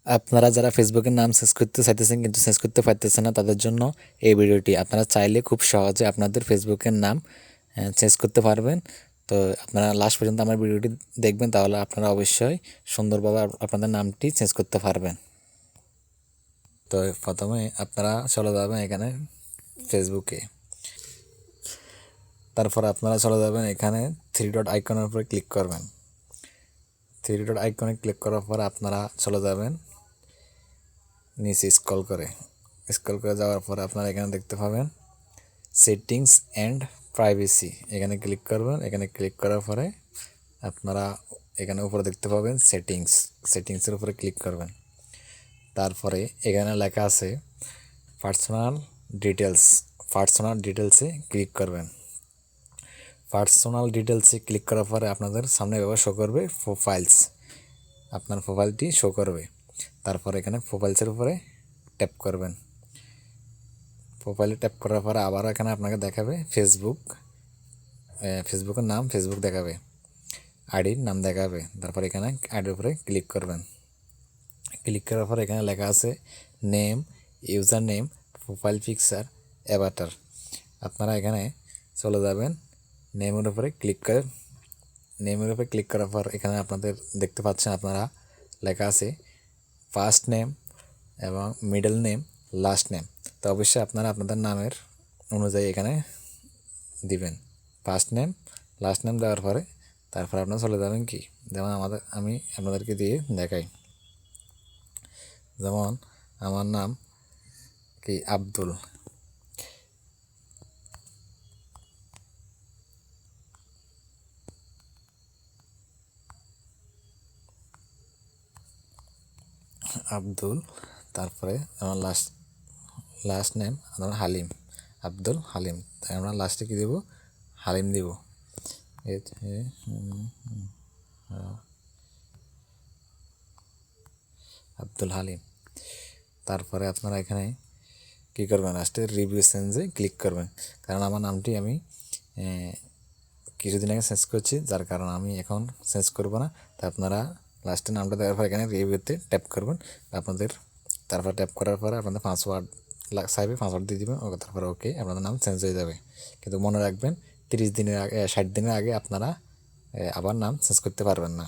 আপনারা যারা ফেসবুকের নাম চেঞ্জ করতে চাইতেছেন কিন্তু চেঞ্জ করতে পারতেছেন না, তাদের জন্য এই ভিডিওটি। আপনারা চাইলে খুব সহজে আপনাদের ফেসবুকের নাম চেঞ্জ করতে পারবেন। তো আপনারা লাস্ট পর্যন্ত আমার ভিডিওটি দেখবেন, তাহলে আপনারা অবশ্যই সুন্দরভাবে আপনাদের নামটি চেঞ্জ করতে পারবেন। তো প্রথমে আপনারা চলে যাবেন এখানে ফেসবুকে, তারপর আপনারা চলে যাবেন এখানে থ্রি ডট আইকনের উপরে ক্লিক করবেন। থ্রি ডট আইকনে ক্লিক করার পর আপনারা চলে যাবেন নিচে স্ক্রল করে যাওয়ার পর আপনারা এখানে দেখতে পাবেন সেটিংস অ্যান্ড প্রাইভেসি, এখানে ক্লিক করবেন। এখানে ক্লিক করার পরে আপনারা এখানে উপরে দেখতে পাবেন সেটিংসের উপরে ক্লিক করবেন। তারপরে এখানে লেখা আছে পার্সোনাল ডিটেলসে ক্লিক করবেন। পার্সোনাল ডিটেলসে ক্লিক করার পরে আপনাদের সামনে এভাবে শো করবে প্রোফাইলস, আপনার প্রোফাইলটি শো করবে। তারপর এখানে প্রোফাইলসের উপরে ট্যাপ করবেন। প্রোফাইলে ট্যাপ করার পরে আবার এখানে আপনাকে দেখাবে ফেসবুকের নাম ফেসবুক দেখাবে, আইডির নাম দেখাবে। তারপর এখানে আইডির উপরে ক্লিক করবেন। ক্লিক করার পর এখানে লেখা আছে name, user name, profile picture, Avatar. আপনারা এখানে চলে যাবেন নেমের উপরে ক্লিক করার পর এখানে আপনাদের দেখতে পাচ্ছেন আপনারা লেখা আছে ফার্স্ট নেম এবং মিডল নেম, লাস্ট নেম। তো অবশ্যই আপনারা আপনাদের নামের অনুযায়ী এখানে দিবেন ফার্স্ট নেম, লাস্ট নেম দেওয়ার পরে তারপর আপনারা চলে যাবেন কি, যেমন আমি আপনাদেরকে দিয়ে দেখাই। যেমন আমার নাম কি আব্দুল, তারপরে আমার লাস্ট নেম আমার হালিম, আব্দুল হালিম। তাই আমরা লাস্টে কী দেবো, হালিম দেব। আব্দুল হালিম। তারপরে আপনারা এখানে কী করবেন, লাস্টে রিভিউ চেঞ্জে ক্লিক করবেন। কারণ আমার নামটি আমি কিছুদিন আগে চেঞ্জ করছি, যার কারণে আমি এখন চেঞ্জ করব না। তা আপনারা লাস্টে নামটা দেওয়ার পর এখানে রিভিউতে ট্যাপ করবেন আপনাদের। তারপর ট্যাপ করার পরে আপনাদের পাসওয়ার্ড চাইবে, পাসওয়ার্ড দিয়ে দেবেন। ওকে, তারপর ওকে, আপনাদের নাম চেঞ্জ হয়ে যাবে। কিন্তু মনে রাখবেন 30 দিনের আগে 60 দিনের আগে আপনারা আবার নাম চেঞ্জ করতে পারবেন না।